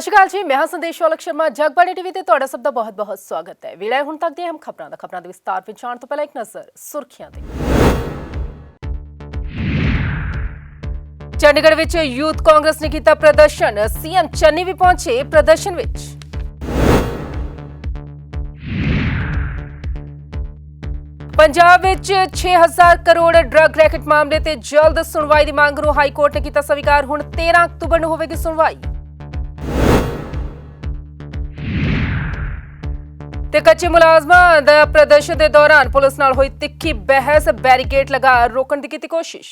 ਸਤਿ ਸ਼੍ਰੀ ਅਕਾਲ ਜੀ, मैं हाँ संदेश औलख शर्मा। जगबाणी टीवी ਤੇ ਤੁਹਾਡਾ ਸਭ ਦਾ ਬਹੁਤ-ਬਹੁਤ ਸਵਾਗਤ ਹੈ। ਵੇਲੇ ਹੁਣ ਤੱਕ ਦੀਆਂ ਅਹਿਮ ਖਬਰਾਂ ਦੇ ਵਿਸਤਾਰ ਵਿੱਚ ਜਾਣ ਤੋਂ ਪਹਿਲਾਂ ਇੱਕ ਨਜ਼ਰ ਸੁਰਖੀਆਂ ਤੇ। ਚੰਡੀਗੜ੍ਹ ਵਿੱਚ ਯੂਥ ਕਾਂਗਰਸ ਨੇ ਕੀਤਾ ਪ੍ਰਦਰਸ਼ਨ, ਸੀਐਮ ਚੰਨੀ ਵੀ ਪਹੁੰਚੇ ਪ੍ਰਦਰਸ਼ਨ ਵਿੱਚ। ਪੰਜਾਬ ਵਿੱਚ 6000 ਕਰੋੜ ਡਰੱਗ ਰੈਕਟ ਮਾਮਲੇ ਤੇ ਜਲਦ ਸੁਣਵਾਈ ਦੀ ਮੰਗ ਨੂੰ ਹਾਈ ਕੋਰਟ ਨੇ ਕੀਤਾ ਸਵੀਕਾਰ। ਹੁਣ 13 ਅਕਤੂਬਰ ਨੂੰ ਹੋਵੇਗੀ ਸੁਣਵਾਈ। ਤੇ ਕੱਚੇ ਮੁਲਾਜ਼ਮਾਂ ਦਾ ਪ੍ਰਦਰਸ਼ਨ ਦੇ ਦੌਰਾਨ ਪੁਲਿਸ ਨਾਲ ਹੋਈ ਤਿੱਖੀ ਬਹਿਸ, ਬੈਰੀਕੇਡ ਲਗਾ ਰੋਕਣ ਦੀ ਕੀਤੀ ਕੋਸ਼ਿਸ਼।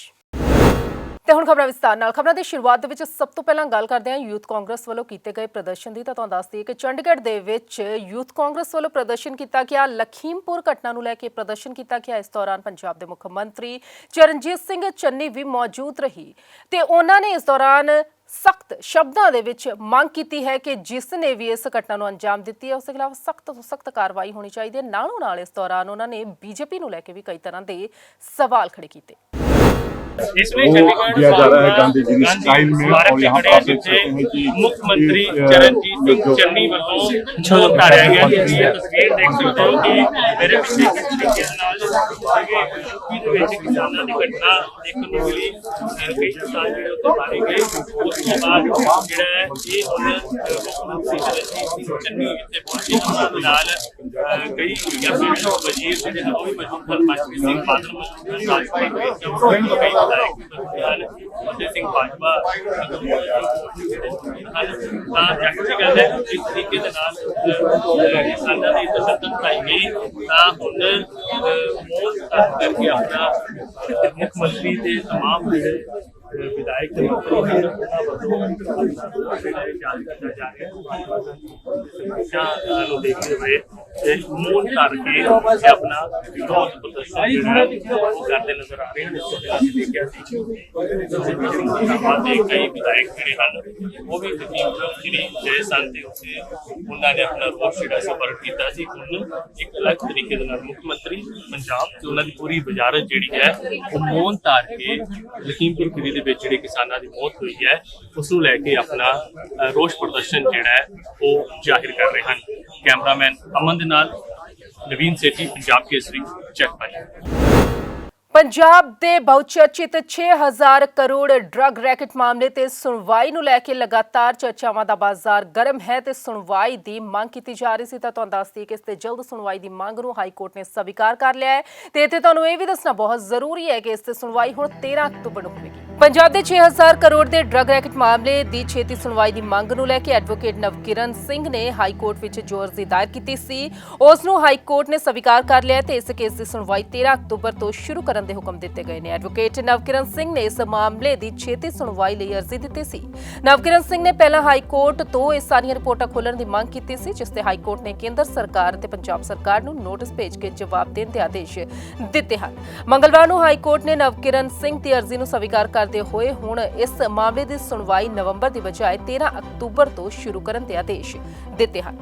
ਤੇ ਹੁਣ ਖਬਰਾਂ ਵਿਸਤਾਰ ਨਾਲ। ਖਬਰਾਂ ਦੀ ਸ਼ੁਰੂਆਤ ਦੇ ਵਿੱਚ ਸਭ ਤੋਂ ਪਹਿਲਾਂ ਗੱਲ ਕਰਦੇ ਹਾਂ ਯੂਥ ਕਾਂਗਰਸ ਵੱਲੋਂ ਕੀਤੇ ਗਏ ਪ੍ਰਦਰਸ਼ਨ ਦੀ। ਤਾਂ ਤੁਹਾਨੂੰ ਦੱਸ ਦਈਏ ਕਿ ਚੰਡੀਗੜ੍ਹ ਦੇ ਵਿੱਚ ਯੂਥ ਕਾਂਗਰਸ ਵੱਲੋਂ ਪ੍ਰਦਰਸ਼ਨ ਕੀਤਾ ਗਿਆ। ਲਖੀਮਪੁਰ ਘਟਨਾ ਨੂੰ ਲੈ ਕੇ ਪ੍ਰਦਰਸ਼ਨ ਕੀਤਾ ਗਿਆ। ਇਸ ਦੌਰਾਨ ਪੰਜਾਬ ਦੇ ਮੁੱਖ ਮੰਤਰੀ ਚਰਨਜੀਤ ਸਿੰਘ ਚੰਨੀ ਵੀ ਮੌਜੂਦ ਰਹੀ ਤੇ ਉਹਨਾਂ ਨੇ ਇਸ ਦੌਰਾਨ ਸਖਤ ਸ਼ਬਦਾਂ ਦੇ ਵਿੱਚ ਮੰਗ ਕੀਤੀ ਹੈ ਕਿ ਜਿਸ ਨੇ ਵੀ ਇਸ ਘਟਨਾ ਨੂੰ ਅੰਜਾਮ ਦਿੱਤੀ ਹੈ ਉਸ ਦੇ ਖਿਲਾਫ ਸਖਤ ਤੋਂ ਸਖਤ ਕਾਰਵਾਈ ਹੋਣੀ ਚਾਹੀਦੀ ਹੈ। ਨਾਲੋਂ ਨਾਲ ਇਸ ਦੌਰਾਨ ਉਹਨਾਂ ਨੇ बीजेपी ਨੂੰ ਲੈ ਕੇ ਵੀ ਕਈ ਤਰ੍ਹਾਂ ਦੇ सवाल खड़े किए। इसमें दिया जा रहा है गांधी जी स्टाइल में और यहाँ पर आप देख सकते हैं कि मुख्यमंत्री चरणजीत सिंह चन्नी वालों उतारा गया। ये तस्वीर देख सकते हो कि मेरे पीछे किस तरीके नाल यूपी ਦੇ ਵਿੱਚ ਕਿਸਾਨਾਂ ਦੀ ਘਟਨਾ ਦੇਖਣ ਨੂੰ ਮਿਲੀ। ਕਈ ਕਿਸਾਨ ਜਿਹੜੇ ਉੱਥੇ ਮਾਰੇ ਗਏ। ਉਸ ਤੋਂ ਬਾਅਦ ਜਿਹੜਾ ਹੈ ਇਹ ਹੁਣ ਮੁੱਖਮੰਤਰੀ ਚरणजीत सिंह ਚੰਨੀ ਇੱਥੇ ਪਹੁੰਚੇ। ਉਹਨਾਂ ਦੇ ਨਾਲ ਕਈ ਕੈਬਨਿਟ ਵਜ਼ੀਰ ਜਿਹੜੇ ਹਨ ਉਹ ਵੀ ਮੌਜੂਦ ਹਨ। ਮਨਪ੍ਰੀਤ ਸਿੰਘ ਬਾਦਲ ਮੌਜੂਦ ਹਨ, ਰਾਜਪਾਲ ਕਈ ਸਿੰਘ ਭਾਜਪਾ ਤਾਂ ਜਾਹਿਰ ਗੱਲ ਹੈ ਇਸ ਤਰੀਕੇ ਦੇ ਨਾਲ ਕਿਸਾਨਾਂ ਦੀ ਤਸ਼ੱਦਦ ਪਾਈ ਗਈ। ਤਾਂ ਹੁਣ ਮੋਲ ਕਰਕੇ ਆਪਣਾ ਮੁੱਖ ਮੰਤਰੀ ਦੇ तमाम विधायक देखते हुए मूल तार के अपना विरोध प्रदर्शन करते नजर आ रहे हैं। कई विधायक जोड़े हैं वो भी श्री जय सन उन्होंने अपना रोष जो प्रगट किया। एक अलग तरीके मुख्यमंत्री पंजाब से उन्होंने पूरी वजारत जी है वो मौन तार के लखीमपुर खीरी ਜਿਹੜੇ ਕਿਸਾਨਾਂ ਦੀ ਮੌਤ ਹੋਈ ਹੈ ਉਸ ਨੂੰ ਲੈ ਕੇ ਆਪਣਾ ਰੋਸ ਪ੍ਰਦਰਸ਼ਨ ਜਿਹੜਾ ਹੈ ਉਹ ਜ਼ਾਹਿਰ ਕਰ ਰਹੇ ਹਨ। ਕੈਮਰਾਮੈਨ ਅਮਨ ਦੇ ਨਾਲ ਨਵੀਨ ਸੇਠੀ, ਪੰਜਾਬ ਕੇਸਰੀ, ਚੈੱਕ। ਪੰਜਾਬ ਦੇ ਬਹੁਚਰਚਿਤ 6000 ਕਰੋੜ ਡਰੱਗ ਰੈਕਟ ਮਾਮਲੇ ਤੇ ਸੁਣਵਾਈ ਨੂੰ ਲੈ ਕੇ ਲਗਾਤਾਰ ਚਰਚਾਵਾਂ ਦਾ ਬਾਜ਼ਾਰ ਗਰਮ ਹੈ ਤੇ ਸੁਣਵਾਈ ਦੀ ਮੰਗ ਕੀਤੀ ਜਾ ਰਹੀ ਸੀ। ਤਾਂ ਤੁਹਾਨੂੰ ਦੱਸਦੀ ਕਿ ਇਸ ਤੇ ਜਲਦ ਸੁਣਵਾਈ ਦੀ ਮੰਗ ਨੂੰ ਹਾਈ ਕੋਰਟ ਨੇ ਸਵੀਕਾਰ ਕਰ ਲਿਆ ਹੈ ਤੇ ਇੱਥੇ ਤੁਹਾਨੂੰ ਇਹ ਵੀ ਦੱਸਣਾ ਬਹੁਤ ਜ਼ਰੂਰੀ ਹੈ ਕਿ ਇਸ ਤੇ ਸੁਣਵਾਈ ਹੁਣ 13 ਅਕਤੂਬਰ ਨੂੰ ਹੋਵੇਗੀ। ਪੰਜਾਬ ਦੇ 6000 ਕਰੋੜ ਦੇ ਡਰੱਗ ਰੈਕਟ ਮਾਮਲੇ ਦੀ ਛੇਤੀ ਸੁਣਵਾਈ ਦੀ ਮੰਗ ਨੂੰ ਲੈ ਕੇ ਐਡਵੋਕੇਟ ਨਵਕਿਰਨ ਸਿੰਘ ਨੇ ਹਾਈ ਕੋਰਟ ਵਿੱਚ ਜੋ ਅਰਜ਼ੀ ਦਾਇਰ ਕੀਤੀ ਸੀ ਉਸ ਨੂੰ ਹਾਈ ਕੋਰਟ ਨੇ ਸਵੀਕਾਰ ਕਰ ਲਿਆ ਤੇ ਇਸ ਕੇਸ ਦੀ ਸੁਣਵਾਈ 13 ਅਕਤੂਬਰ ਤੋਂ ਸ਼ੁਰੂ ਕਰਨ ਦੇ ਹੁਕਮ ਦਿੱਤੇ ਗਏ ਨੇ। ਐਡਵੋਕੇਟ ਨਵਕਿਰਨ ਸਿੰਘ ਨੇ ਇਸ ਮਾਮਲੇ ਦੀ ਛੇਤੀ ਸੁਣਵਾਈ ਲਈ ਅਰਜ਼ੀ ਦਿੱਤੀ ਸੀ। ਨਵਕਿਰਨ ਸਿੰਘ ਨੇ ਪਹਿਲਾਂ ਹਾਈ ਕੋਰਟ ਤੋਂ ਇਹ ਸਾਰੀਆਂ ਰਿਪੋਰਟਾਂ ਖੋਲ੍ਹਣ ਦੀ ਮੰਗ ਕੀਤੀ ਸੀ ਜਿਸ ਤੇ ਹਾਈ ਕੋਰਟ ਨੇ ਕੇਂਦਰ ਸਰਕਾਰ ਅਤੇ ਪੰਜਾਬ ਸਰਕਾਰ ਨੂੰ ਨੋਟਿਸ ਭੇਜ ਕੇ ਜਵਾਬ ਦੇਣ ਦੇ ਆਦੇਸ਼ ਦਿੱਤੇ ਹਨ। ਮੰਗਲਵਾਰ ਨੂੰ ਹਾਈ ਕੋਰਟ ਨੇ ਨਵਕਿਰਨ ਸਿੰਘ ਦੀ ਅਰਜ਼ੀ ਨੂੰ ਸਵੀਕਾਰ ਕਰਦੇ ਹੋਏ ਹੁਣ ਇਸ ਮਾਮਲੇ ਦੀ ਸੁਣਵਾਈ ਨਵੰਬਰ ਦੀ ਬਜਾਏ 13 ਅਕਤੂਬਰ ਤੋਂ ਸ਼ੁਰੂ ਕਰਨ ਦੇ ਆਦੇਸ਼ ਦਿੱਤੇ ਹਨ।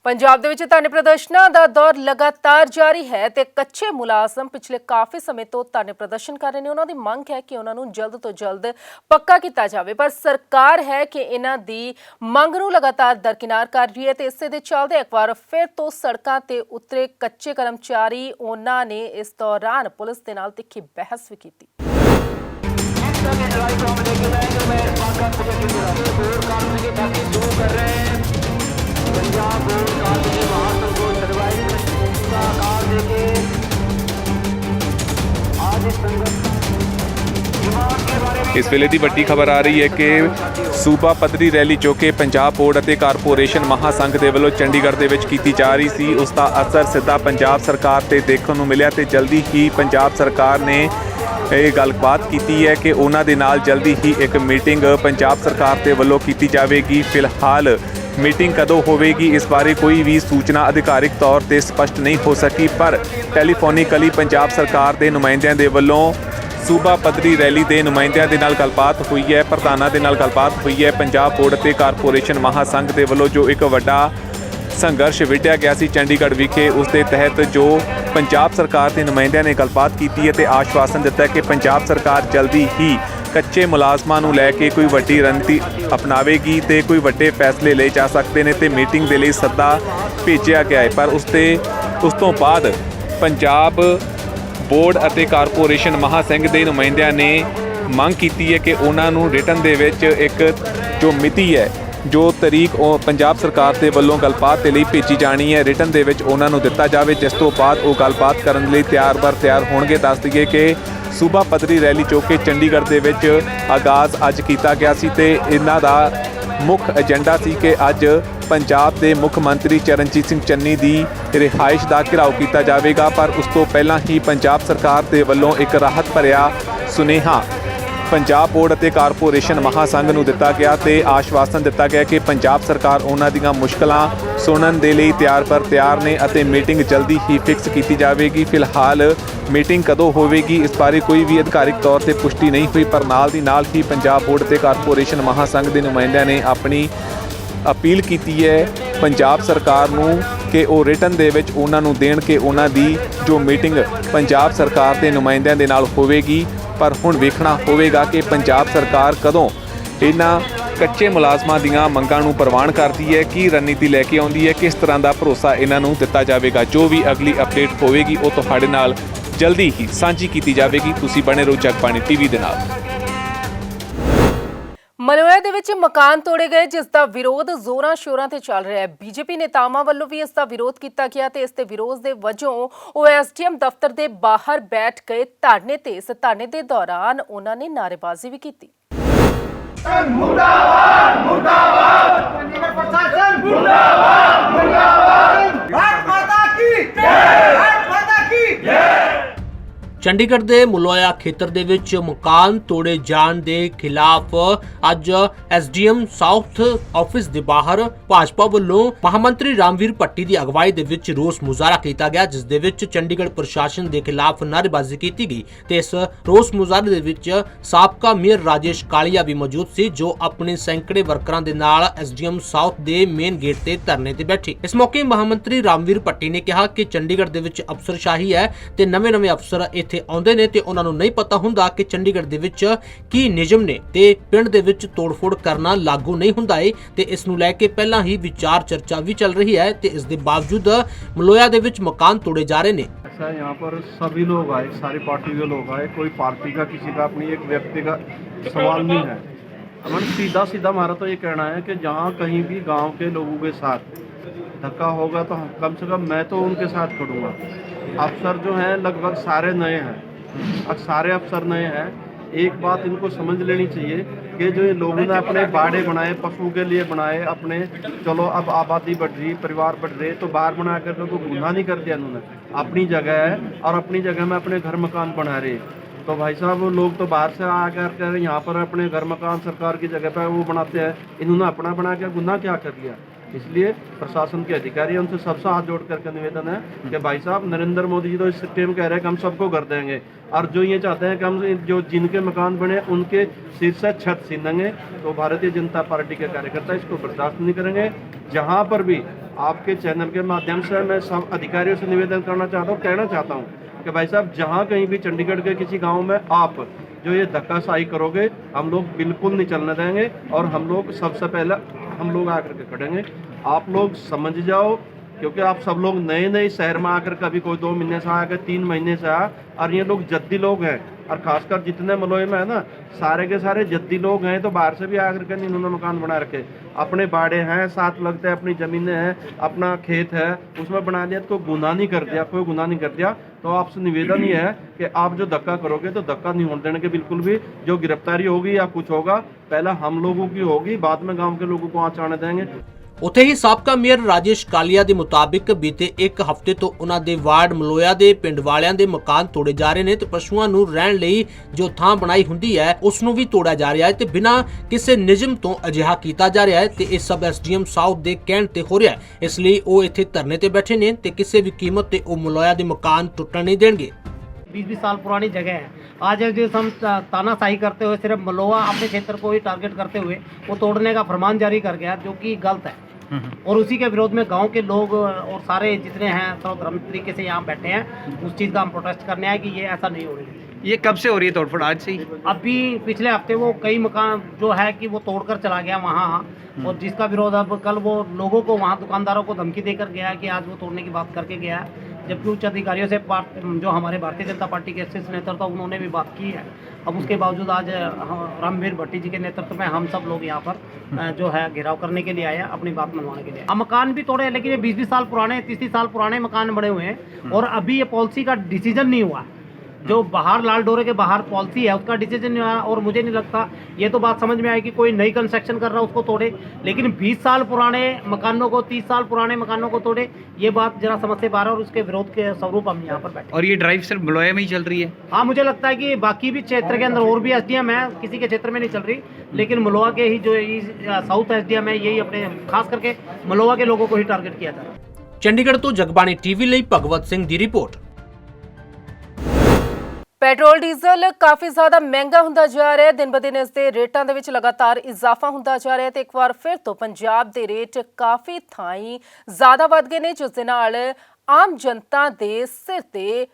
ਪੰਜਾਬ ਦੇ ਵਿੱਚ ਧਰਨੇ ਪ੍ਰਦਰਸ਼ਨਾਂ ਦਾ ਦੌਰ ਲਗਾਤਾਰ ਜਾਰੀ ਹੈ ਤੇ ਕੱਚੇ ਮੁਲਾਜ਼ਮ ਪਿਛਲੇ ਕਾਫੀ ਸਮੇਂ ਤੋਂ ਧਰਨੇ ਪ੍ਰਦਰਸ਼ਨ ਕਰ ਰਹੇ ਨੇ। ਉਹਨਾਂ ਦੀ ਮੰਗ ਹੈ ਕਿ ਉਹਨਾਂ ਨੂੰ ਜਲਦ ਤੋਂ ਜਲਦ ਪੱਕਾ ਕੀਤਾ ਜਾਵੇ ਪਰ ਸਰਕਾਰ ਹੈ ਕਿ ਇਹਨਾਂ ਦੀ ਮੰਗ ਨੂੰ ਲਗਾਤਾਰ ਦਰਕਿਨਾਰ ਕਰ ਰਹੀ ਹੈ ਤੇ ਇਸੇ ਦੇ ਚੱਲਦੇ ਇੱਕ ਵਾਰ ਫਿਰ ਤੋਂ ਸੜਕਾਂ ਤੇ ਉਤਰੇ ਕੱਚੇ ਕਰਮਚਾਰੀ। ਉਹਨਾਂ ਨੇ ਇਸ ਦੌਰਾਨ ਪੁਲਿਸ ਦੇ ਨਾਲ ਤਿੱਖੀ ਬਹਿਸ ਵੀ ਕੀਤੀ। ਇਸ ਵੇਲੇ ਦੀ ਵੱਡੀ ਖਬਰ ਆ ਰਹੀ ਹੈ ਕਿ ਸੂਬਾ ਪੱਧਰੀ ਰੈਲੀ ਜੋ ਕਿ ਪੰਜਾਬ ਬੋਰਡ ਅਤੇ ਕਾਰਪੋਰੇਸ਼ਨ ਮਹਾਸੰਘ ਦੇ ਵੱਲੋਂ ਚੰਡੀਗੜ੍ਹ ਦੇ ਵਿੱਚ ਕੀਤੀ ਜਾ ਰਹੀ ਸੀ ਉਸ ਦਾ ਅਸਰ ਸਿੱਧਾ ਪੰਜਾਬ ਸਰਕਾਰ ਤੇ ਦੇਖਣ ਨੂੰ ਮਿਲਿਆ ਤੇ ਜਲਦੀ ਹੀ ਪੰਜਾਬ ਸਰਕਾਰ ਨੇ ਇਹ ਗੱਲਬਾਤ ਕੀਤੀ ਹੈ ਕਿ ਉਹਨਾਂ ਦੇ ਨਾਲ ਜਲਦੀ ਹੀ ਇੱਕ ਮੀਟਿੰਗ ਪੰਜਾਬ ਸਰਕਾਰ ਦੇ ਵੱਲੋਂ ਕੀਤੀ ਜਾਵੇਗੀ। ਫਿਲਹਾਲ ਮੀਟਿੰਗ ਕਦੋਂ ਹੋਵੇਗੀ ਇਸ ਬਾਰੇ ਕੋਈ ਵੀ ਸੂਚਨਾ ਅਧਿਕਾਰਿਕ ਤੌਰ ਤੇ ਸਪਸ਼ਟ ਨਹੀਂ ਹੋ ਸਕੀ ਪਰ ਟੈਲੀਫੋਨਿਕਲੀ ਪੰਜਾਬ ਸਰਕਾਰ ਦੇ ਨੁਮਾਇੰਦਿਆਂ ਦੇ ਵੱਲੋਂ ਸੂਬਾ ਪੱਧਰੀ ਰੈਲੀ ਦੇ ਨੁਮਾਇੰਦਿਆਂ ਦੇ ਨਾਲ ਗੱਲਬਾਤ ਹੋਈ ਹੈ, ਪ੍ਰਧਾਨਾਂ ਦੇ ਨਾਲ ਗੱਲਬਾਤ ਹੋਈ ਹੈ। ਪੰਜਾਬ ਬੋਰਡ ਅਤੇ ਕਾਰਪੋਰੇਸ਼ਨ ਮਹਾਸੰਘ ਦੇ ਵੱਲੋਂ ਜੋ ਇੱਕ ਵੱਡਾ ਸੰਘਰਸ਼ ਵਿੱਢਿਆ ਗਿਆ ਸੀ ਚੰਡੀਗੜ੍ਹ ਵਿਖੇ ਉਸ ਦੇ ਤਹਿਤ ਜੋ ਪੰਜਾਬ ਸਰਕਾਰ ਦੇ ਨੁਮਾਇੰਦਿਆਂ ਨੇ ਗੱਲਬਾਤ ਕੀਤੀ ਹੈ ਤੇ ਆਸ਼ਵਾਸਨ ਦਿੱਤਾ ਕਿ ਪੰਜਾਬ ਸਰਕਾਰ ਜਲਦੀ ਹੀ ਕੱਚੇ ਮੁਲਾਜ਼ਮਾਂ ਨੂੰ ਲੈ ਕੇ ਕੋਈ ਵੱਡੀ ਰਣਨੀਤੀ ਅਪਣਾਵੇਗੀ ਤੇ ਕੋਈ ਵੱਡੇ ਫੈਸਲੇ ਲਏ ਜਾ ਸਕਦੇ ਨੇ ਤੇ ਮੀਟਿੰਗ ਦੇ ਲਈ ਸੱਦਾ ਭੇਜਿਆ ਗਿਆ ਹੈ। ਪਰ ਉਸ ਤੋਂ ਬਾਅਦ ਪੰਜਾਬ ਬੋਰਡ ਅਤੇ ਕਾਰਪੋਰੇਸ਼ਨ ਮਹਾਸੰਘ ਦੇ ਨੁਮਾਇੰਦਿਆਂ ਨੇ ਮੰਗ ਕੀਤੀ ਹੈ ਕਿ ਉਹਨਾਂ ਨੂੰ ਰਿਟਨ ਦੇ ਵਿੱਚ ਇੱਕ ਜੋ ਮਿਤੀ ਹੈ, ਜੋ ਤਰੀਕ ਉਹ ਪੰਜਾਬ ਸਰਕਾਰ ਦੇ ਵੱਲੋਂ ਗੱਲਬਾਤ ਦੇ ਲਈ ਭੇਜੀ ਜਾਣੀ ਹੈ, ਰਿਟਨ ਦੇ ਵਿੱਚ ਉਹਨਾਂ ਨੂੰ ਦਿੱਤਾ ਜਾਵੇ, ਜਿਸ ਤੋਂ ਬਾਅਦ ਉਹ ਗੱਲਬਾਤ ਕਰਨ ਲਈ ਤਿਆਰ ਹੋਣਗੇ। ਦੱਸ ਦਈਏ ਕਿ ਸੂਬਾ ਪੱਧਰੀ ਰੈਲੀ ਜੋ ਕਿ ਚੰਡੀਗੜ੍ਹ ਦੇ ਵਿੱਚ ਆਗਾਜ਼ ਅੱਜ ਕੀਤਾ ਗਿਆ ਸੀ ਤੇ ਇਹਨਾਂ ਦਾ ਮੁੱਖ ਏਜੰਡਾ ਸੀ ਕਿ ਅੱਜ ਪੰਜਾਬ ਦੇ ਮੁੱਖ ਮੰਤਰੀ ਚਰਨਜੀਤ ਸਿੰਘ ਚੰਨੀ ਦੀ ਰਿਹਾਇਸ਼ ਦਾ ਘਿਰਾਓ ਕੀਤਾ ਜਾਵੇਗਾ। ਪਰ ਉਸ ਤੋਂ ਪਹਿਲਾਂ ਹੀ ਪੰਜਾਬ ਸਰਕਾਰ ਦੇ ਵੱਲੋਂ ਇੱਕ ਰਾਹਤ ਭਰਿਆ ਸੁਨੇਹਾ ਪੰਜਾਬ ਬੋਰਡ ਅਤੇ ਕਾਰਪੋਰੇਸ਼ਨ ਮਹਾਸੰਘ ਨੂੰ ਦਿੱਤਾ ਗਿਆ ਤੇ ਆਸ਼ਵਾਸਨ ਦਿੱਤਾ ਗਿਆ ਕਿ ਪੰਜਾਬ ਸਰਕਾਰ ਉਹਨਾਂ ਦੀਆਂ ਮੁਸ਼ਕਲਾਂ ਸੁਣਨ ਦੇ ਲਈ ਤਿਆਰ ਨੇ ਅਤੇ ਮੀਟਿੰਗ ਜਲਦੀ ਹੀ ਫਿਕਸ ਕੀਤੀ ਜਾਵੇਗੀ। ਫਿਲਹਾਲ ਮੀਟਿੰਗ ਕਦੋਂ ਹੋਵੇਗੀ ਇਸ ਬਾਰੇ ਕੋਈ ਵੀ ਅਧਿਕਾਰਿਕ ਤੌਰ ਤੇ ਪੁਸ਼ਟੀ ਨਹੀਂ ਹੋਈ, ਪਰ ਨਾਲ ਦੀ ਨਾਲ ਹੀ ਪੰਜਾਬ ਬੋਰਡ ਤੇ ਕਾਰਪੋਰੇਸ਼ਨ ਮਹਾਸੰਘ ਦੇ ਨੁਮਾਇੰਦਿਆਂ ਨੇ ਆਪਣੀ ਅਪੀਲ ਕੀਤੀ ਹੈ ਪੰਜਾਬ ਸਰਕਾਰ ਨੂੰ ਕਿ ਉਹ ਰਿਟਨ ਦੇ ਵਿੱਚ ਉਹਨਾਂ ਨੂੰ ਦੇਣ ਕਿ ਉਹਨਾਂ ਦੀ ਜੋ ਮੀਟਿੰਗ ਪੰਜਾਬ ਸਰਕਾਰ ਦੇ ਨੁਮਾਇੰਦਿਆਂ ਦੇ ਨਾਲ ਹੋਵੇਗੀ। ਪਰ ਹੁਣ ਵੇਖਣਾ ਹੋਵੇਗਾ ਕਿ ਪੰਜਾਬ ਸਰਕਾਰ ਕਦੋਂ ਇਹਨਾਂ ਕੱਚੇ ਮੁਲਾਜ਼ਮਾਂ ਦੀਆਂ ਮੰਗਾਂ ਨੂੰ ਪ੍ਰਵਾਨ ਕਰਦੀ ਹੈ, ਕੀ ਰਣਨੀਤੀ ਲੈ ਕੇ ਆਉਂਦੀ ਹੈ, ਕਿਸ ਤਰ੍ਹਾਂ ਦਾ ਭਰੋਸਾ ਇਹਨਾਂ ਨੂੰ ਦਿੱਤਾ ਜਾਵੇਗਾ। ਜੋ ਵੀ ਅਗਲੀ ਅਪਡੇਟ ਹੋਵੇਗੀ ਉਹ ਤੁਹਾਡੇ ਨਾਲ ਜਲਦੀ ਹੀ ਸਾਂਝੀ ਕੀਤੀ ਜਾਵੇਗੀ। ਤੁਸੀਂ ਬਣੇ ਰਹੋ ਜਗਬਾਣੀ ਟੀਵੀ ਦੇ ਨਾਲ। ਮਲੋਆ ਦੇ ਵਿੱਚ ਮਕਾਨ ਤੋੜੇ ਗਏ, ਜਿਸ ਦਾ ਵਿਰੋਧ ਜ਼ੋਰਾਂ ਸ਼ੋਰਾਂ ਤੇ ਚੱਲ ਰਿਹਾ ਹੈ। ਬੀਜੇਪੀ ਨੇਤਾਵਾਂ ਵੱਲੋਂ ਵੀ ਇਸ ਦਾ ਵਿਰੋਧ ਕੀਤਾ ਗਿਆ ਤੇ ਇਸ ਦੇ ਵਿਰੋਧ ਦੇ ਵਜੋਂ ਉਹ ਐਸਡੀਐਮ ਦਫ਼ਤਰ ਦੇ ਬਾਹਰ ਬੈਠ ਗਏ ਧਰਨੇ ਤੇ। ਇਸ ਧਰਨੇ ਦੇ ਦੌਰਾਨ ਉਹਨਾਂ ਨੇ ਨਾਅਰੇਬਾਜ਼ੀ ਵੀ ਕੀਤੀ। मुर्दाबाद मुर्दाबाद चंडीगढ़ प्रशासन मुर्दाबाद मुर्दाबाद भारत माता की जय भारत माता की जय। ਚੰਡੀਗੜ੍ਹ ਦੇ ਮਲੋਇਆ ਖੇਤਰ ਦੇ ਵਿੱਚ ਮਕਾਨ ਤੋੜੇ ਜਾਣ ਦੇ ਖਿਲਾਫ ਅੱਜ ਐਸਡੀਐਮ ਸਾਊਥ ਆਫਿਸ ਦੇ ਬਾਹਰ ਭਾਜਪਾ ਵੱਲੋਂ ਮਹਾਮੰਤਰੀ ਰਾਮਵੀਰ ਭੱਟੀ ਦੀ ਅਗਵਾਈ ਦੇ ਵਿੱਚ ਰੋਸ ਮੁਜ਼ਾਹਰਾ ਕੀਤਾ ਗਿਆ, ਜਿਸ ਦੇ ਵਿੱਚ ਚੰਡੀਗੜ੍ਹ ਪ੍ਰਸ਼ਾਸਨ ਦੇ ਖਿਲਾਫ ਨਾਅਰੇਬਾਜ਼ੀ ਕੀਤੀ ਗਈ ਤੇ ਇਸ ਰੋਸ ਮੁਜ਼ਾਹਰੇ ਦੇ ਵਿੱਚ ਸਾਬਕਾ ਮੇਅਰ ਰਾਜੇਸ਼ ਕਾਲੀਆ ਵੀ ਮੌਜੂਦ ਸੀ, ਜੋ ਆਪਣੇ ਸੈਂਕੜੇ ਵਰਕਰਾਂ ਦੇ ਨਾਲ ਐਸਡੀਐਮ ਸਾਊਥ ਦੇ ਮੇਨ ਗੇਟ ਤੇ ਧਰਨੇ ਤੇ ਬੈਠੇ। ਇਸ ਮੌਕੇ ਮਹਾਮੰਤਰੀ ਰਾਮਵੀਰ ਭੱਟੀ ਨੇ ਕਿਹਾ ਕਿ ਚੰਡੀਗੜ੍ਹ ਦੇ ਵਿੱਚ ਅਫਸਰਸ਼ਾਹੀ ਹੈ ਤੇ ਨਵੇਂ ਅਫਸਰ ਇੱਥੇ ਆਉਂਦੇ ਨੇ ਤੇ ਉਹਨਾਂ ਨੂੰ ਨਹੀਂ ਪਤਾ ਹੁੰਦਾ ਕਿ ਚੰਡੀਗੜ੍ਹ ਦੇ ਵਿੱਚ ਕੀ ਨਿਯਮ ਨੇ ਤੇ ਪਿੰਡ ਦੇ ਵਿੱਚ ਤੋੜਫੋੜ ਕਰਨਾ ਲਾਗੂ ਨਹੀਂ ਹੁੰਦਾ ਹੈ ਤੇ ਇਸ ਨੂੰ ਲੈ ਕੇ ਪਹਿਲਾਂ ਹੀ ਵਿਚਾਰ ਚਰਚਾ ਵੀ ਚੱਲ ਰਹੀ ਹੈ ਤੇ ਇਸ ਦੇ ਬਾਵਜੂਦ ਮਲੋਇਆ ਦੇ ਵਿੱਚ ਮਕਾਨ ਤੋੜੇ ਜਾ ਰਹੇ ਨੇ। ऐसा यहाँ पर सभी लोग आए, सारी पार्टी के लोग आए, कोई पार्टी का किसी का अपनी एक व्यक्ति का सवाल नहीं है। हमारा सीधा हमारा तो ये कहना है कि जहाँ कहीं भी गांव के लोगों के साथ धक्का होगा तो हम कम से कम मैं तो उनके साथ खड़ूंगा। अफसर जो हैं लगभग सारे नए हैं, अब सारे अफसर नए हैं। एक बात इनको समझ लेनी चाहिए कि जो ये लोगों ने अपने बाड़े बनाए, पशु के लिए बनाए अपने, चलो अब आबादी बढ़ रही, परिवार बढ़ रहे, तो बाहर बना कर कोई गुनाह नहीं कर दिया इन्होंने। अपनी जगह है और अपनी जगह में अपने घर मकान बना रहे, तो भाई साहब वो लोग तो बाहर से आकर कर यहाँ पर अपने घर मकान सरकार की जगह पर वो बनाते हैं, इन्होंने अपना बना के गुनाह क्या कर लिया। इसलिए प्रशासन के अधिकारी उनसे सबसे हाथ जोड़ करके निवेदन है कि भाई साहब नरेंद्र मोदी जी तो इस टाइम कह रहे हैं कि हम सबको कर देंगे, और जो ये चाहते हैं कि हम जो जिनके मकान बने उनके सिर से छत छीनेंगे, तो भारतीय जनता पार्टी के कार्यकर्ता इसको बर्दाश्त नहीं करेंगे। जहाँ पर भी आपके चैनल के माध्यम से मैं सब अधिकारियों से निवेदन करना चाहता हूँ, कहना चाहता हूँ कि भाई साहब जहाँ कहीं भी चंडीगढ़ के किसी गाँव में आप जो ये धक्काशाही करोगे हम लोग बिल्कुल नहीं चलने देंगे, और हम लोग सबसे पहले हम लोग आकर के खड़ेंगे। आप लोग समझ जाओ, क्योंकि आप सब लोग नए शहर में आकर कभी कोई 2 महीने से आया, 3 महीने से आया, और ये लोग जद्दी लोग हैं, और खासकर जितने मलोई में है ना सारे के सारे जद्दी लोग हैं, तो बाहर से भी आकर के इन्होंने मकान बना रखे, अपने बाड़े हैं, साथ लगते हैं, अपनी ज़मीनें हैं, अपना खेत है, उसमें बना दिया, तो गुनाह नहीं कर दिया, कोई गुनाह नहीं कर दिया। तो आपसे निवेदन ये है कि आप जो धक्का करोगे तो धक्का नहीं होने देने के बिल्कुल भी। जो गिरफ्तारी होगी या कुछ होगा पहले हम लोगों की होगी, बाद में गाँव के लोगों को वहाँ आने देंगे। ਉੱਥੇ ਹੀ ਸਾਬਕਾ ਮੇਅਰ ਰਾਜੇਸ਼ ਕਾਲੀਆ ਦੇ ਮੁਤਾਬਿਕ ਬੀਤੇ 1 ਹਫ਼ਤੇ ਤੋਂ ਉਹਨਾਂ ਦੇ ਵਾਰਡ ਮਲੋਇਆ ਦੇ ਪਿੰਡ ਵਾਲਿਆਂ ਦੇ ਮਕਾਨ ਤੋੜੇ ਜਾ ਰਹੇ ਨੇ ਤੇ ਪਸ਼ੂਆਂ ਨੂੰ ਰਹਿਣ ਲਈ ਜੋ ਥਾਂ ਬਣਾਈ ਹੁੰਦੀ ਹੈ ਉਸ ਨੂੰ ਵੀ ਤੋੜਿਆ ਜਾ ਰਿਹਾ ਹੈ ਤੇ ਬਿਨਾਂ ਕਿਸੇ ਨਿਯਮ ਤੋਂ ਅਜਿਹਾ ਕੀਤਾ ਜਾ ਰਿਹਾ ਹੈ ਤੇ ਇਹ ਸਭ ਐਸਡੀਐਮ ਸਾਊਥ ਦੇ ਕਹਿਣ ਤੇ ਹੋ ਰਿਹਾ ਹੈ। ਇਸ ਲਈ ਉਹ ਇੱਥੇ ਧਰਨੇ ਤੇ ਬੈਠੇ ਨੇ ਤੇ ਕਿਸੇ ਵੀ ਕੀਮਤ ਤੇ ਉਹ ਮਲੋਇਆ ਦੇ ਮਕਾਨ ਟੁੱਟਣ ਨਹੀਂ ਦੇਣਗੇ। 20-20 साल पुरानी जगह है। आज जो हम तानाशाही करते हुए सिर्फ मलोआ अपने क्षेत्र को ही टारगेट करते हुए वो तोड़ने का फरमान जारी कर गया, जो कि गलत है। और उसी के विरोध में गांव के लोग और सारे जितने हैं सर्वधर्म तरीके से यहाँ बैठे हैं, उस चीज़ का हम प्रोटेस्ट करने आए कि ये ऐसा नहीं हो रही। ये कब से हो रही है तोड़फोड़? आज से ही? अभी पिछले हफ्ते वो कई मकान जो है कि वो तोड़कर चला गया वहाँ, और जिसका विरोध अब कल वो लोगों को वहाँ दुकानदारों को धमकी देकर गया है कि आज वो तोड़ने की बात करके गया है, जबकि उच्च अधिकारियों से जो हमारे भारतीय जनता पार्टी के शीर्ष नेतृत्व था उन्होंने भी बात की है। अब उसके बावजूद आज रामवीर भट्टी जी के नेतृत्व में हम सब लोग यहाँ पर जो है घेराव करने के लिए आए हैं, अपनी बात मनवाने के लिए। अब मकान भी तोड़े, लेकिन ये 20-20 साल पुराने, 30-30 साल पुराने मकान बने हुए हैं, और अभी ये पॉलिसी का डिसीजन नहीं हुआ। जो बाहर लाल डोरे के बाहर पॉलिसी है उसका डिसीजन नहीं आया, और मुझे नहीं लगता ये तो बात समझ में आई कि कोई नई कंस्ट्रक्शन कर रहा है उसको तोड़े, लेकिन 20 साल पुराने मकानों को, 30 साल पुराने मकानों को तोड़े, ये बात जरा समझ से बाहर, और उसके विरोध के स्वरूप हम यहाँ पर बैठे। और ये ड्राइव सिर्फ मलोया में ही चल रही है? हाँ, मुझे लगता है कि बाकी भी क्षेत्र के अंदर और भी एसडीएम है, किसी के क्षेत्र में नहीं चल रही, लेकिन मलोआ के ही जो साउथ एसडीएम है यही अपने खास करके मलोआ के लोगों को ही टारगेट किया जा रहा है। ਚੰਡੀਗੜ੍ਹ ਤੋਂ ਜਗਬਾਣੀ ਟੀਵੀ ਲਈ ਭਗਵਤ ਸਿੰਘ ਦੀ ਰਿਪੋर्ट। ਪੈਟਰੋਲ ਡੀਜ਼ਲ ਕਾਫੀ ਜ਼ਿਆਦਾ ਮਹਿੰਗਾ ਹੁੰਦਾ ਜਾ ਰਿਹਾ ਹੈ। ਦਿਨ ਬ ਦਿਨ ਇਸ ਦੇ ਰੇਟਾਂ ਦੇ ਵਿੱਚ ਲਗਾਤਾਰ ਇਜ਼ਾਫਾ ਹੁੰਦਾ ਜਾ ਰਿਹਾ ਹੈ ਤੇ ਇੱਕ ਵਾਰ ਫਿਰ ਤੋਂ ਪੰਜਾਬ ਦੇ ਰੇਟ ਕਾਫੀ ਥਾਈਂ ਜ਼ਿਆਦਾ ਵੱਧ ਗਏ ਨੇ, ਜਿਸ ਦੇ ਨਾਲ ਆਮ ਜਨਤਾ ਦੇ ਸਿਰ ਤੇ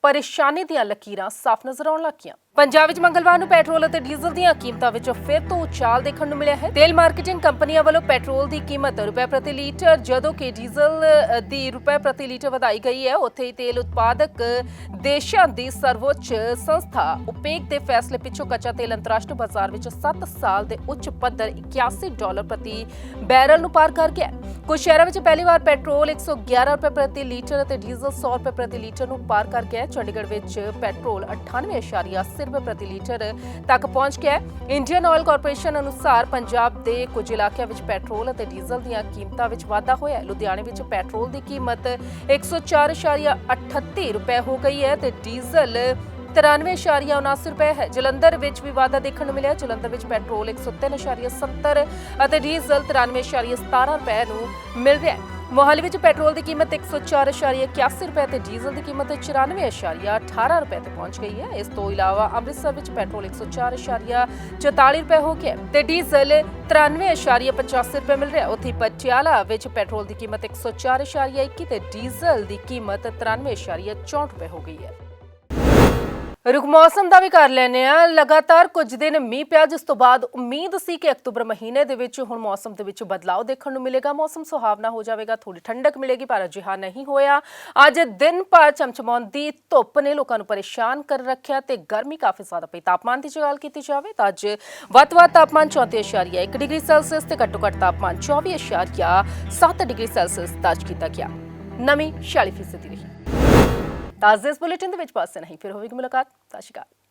ਪਰੇਸ਼ਾਨੀ ਦੀਆਂ ਲਕੀਰਾਂ ਸਾਫ਼ ਨਜ਼ਰ ਆਉਣ ਲੱਗੀਆਂ। ਪੰਜਾਬ ਵਿੱਚ ਮੰਗਲਵਾਰ ਨੂੰ ਪੈਟਰੋਲ ਅਤੇ ਡੀਜ਼ਲ ਦੀਆਂ ਕੀਮਤਾਂ ਵਿੱਚ ਫਿਰ ਤੋਂ ਉਛਾਲ ਦੇਖਣ ਨੂੰ ਮਿਲਿਆ ਹੈ। ਤੇਲ ਮਾਰਕੀਟਿੰਗ ਕੰਪਨੀਆਂ ਵੱਲੋਂ ਪੈਟਰੋਲ ਦੀ ਕੀਮਤ ਰੁਪਏ ਪ੍ਰਤੀ ਲੀਟਰ, ਜਦੋਂ ਕਿ ਡੀਜ਼ਲ ਦੀ ਰੁਪਏ ਪ੍ਰਤੀ ਲੀਟਰ ਵਧਾਈ ਗਈ ਹੈ, ਉੱਥੇ ਹੀ ਤੇਲ ਉਤਪਾਦਕ ਦੇਸ਼ਾਂ ਦੀ ਸਰਵੋੱਚ ਸੰਸਥਾ ਓਪੇਕ ਦੇ ਫੈਸਲੇ ਪਿੱਛੋਂ ਕੱਚਾ ਤੇਲ ਅੰਤਰਰਾਸ਼ਟਰੀ ਬਾਜ਼ਾਰ ਵਿੱਚ 7 ਸਾਲ ਦੇ ਉੱਚ ਪੱਧਰ $81 ਪ੍ਰਤੀ ਬੈਰਲ ਨੂੰ ਪਾਰ ਕਰ ਗਿਆ। ਕੁਝ ਸ਼ਹਿਰਾਂ ਵਿੱਚ ਪਹਿਲੀ ਵਾਰ ਪੈਟਰੋਲ $111 ਪ੍ਰਤੀ ਲੀਟਰ ਅਤੇ ਡੀਜ਼ਲ $100 ਪ੍ਰਤੀ ਲੀਟਰ ਨੂੰ ਪਾਰ ਕਰ ਗਿਆ। ਚੰਡੀਗੜ੍ਹ ਵਿੱਚ ਪੈਟਰੋਲ 98.80 ਰੁਪਏ ਪ੍ਰਤੀ ਲੀਟਰ ਤੱਕ ਪਹੁੰਚ ਗਿਆ। ਇੰਡੀਅਨ ਆਇਲ ਕਾਰਪੋਰੇਸ਼ਨ ਅਨੁਸਾਰ ਪੰਜਾਬ ਦੇ ਕੁਝ ਇਲਾਕਿਆਂ ਵਿੱਚ ਪੈਟਰੋਲ ਅਤੇ ਡੀਜ਼ਲ ਦੀਆਂ ਕੀਮਤਾਂ ਵਿੱਚ ਵਾਧਾ ਹੋਇਆ ਹੈ। ਲੁਧਿਆਣੇ ਵਿੱਚ ਪੈਟਰੋਲ ਦੀ ਕੀਮਤ 104.38 ਰੁਪਏ ਹੋ ਗਈ ਹੈ ਤੇ ਡੀਜ਼ਲ 93.79 ਰੁਪਏ ਹੈ। ਜਲੰਧਰ ਵਿੱਚ ਵੀ ਵਾਧਾ ਦੇਖਣ ਨੂੰ ਮਿਲਿਆ। ਜਲੰਧਰ ਵਿੱਚ ਪੈਟਰੋਲ 103.70 ਅਤੇ ਡੀਜ਼ਲ 93.17 ਰੁਪਏ ਨੂੰ ਮਿਲ ਰਿਹਾ ਹੈ। ਮੋਹਾਲੀ ਵਿੱਚ ਪੈਟਰੋਲ ਦੀ ਕੀਮਤ 104.81 ਰੁਪਏ ਤੇ ਡੀਜ਼ਲ ਦੀ ਕੀਮਤ 94.18 ਰੁਪਏ ਤੇ ਪਹੁੰਚ ਗਈ ਹੈ। ਇਸ ਤੋਂ ਇਲਾਵਾ ਅੰਮ੍ਰਿਤਸਰ ਵਿੱਚ ਪੈਟਰੋਲ 104.44 ਰੁਪਏ ਹੋ ਗਿਆ ਤੇ ਡੀਜ਼ਲ 93.85 ਰੁਪਏ ਮਿਲ ਰਿਹਾ। ਉੱਥੇ ਪਟਿਆਲਾ ਵਿੱਚ ਪੈਟਰੋਲ ਦੀ ਕੀਮਤ 104.21 ਤੇ ਡੀਜ਼ਲ ਦੀ ਕੀਮਤ 93.64 ਰੁਪਏ ਹੋ ਗਈ ਹੈ। रुख मौसम का भी कर लैने लगातार कुछ दिन मीह पिया, जिस तो बाद उम्मीद सी कि अक्तूबर महीने दे विच हुण मौसम दे विच बदलाव देखने को मिलेगा, मौसम सुहावना हो जाएगा, थोड़ी ठंडक मिलेगी, पर अजिहा नहीं होया। अज दिन भर चमचमाउंदी धुप ने लोगों को परेशान कर रखा ते गर्मी काफ़ी ज़्यादा पई। तापमान की गल की जाए तो अज वध तो वध तापमान 34.1 डिग्री सैल्सियस ते घट्टो घट्ट तापमान 24.7 डिग्री सैल्सियस दर्ज किया गया। नमी 46% रही। ताज़े इस बुलेटिन दे विच पास नहीं, फिर होगी मुलाकात। सत श्री अकाल।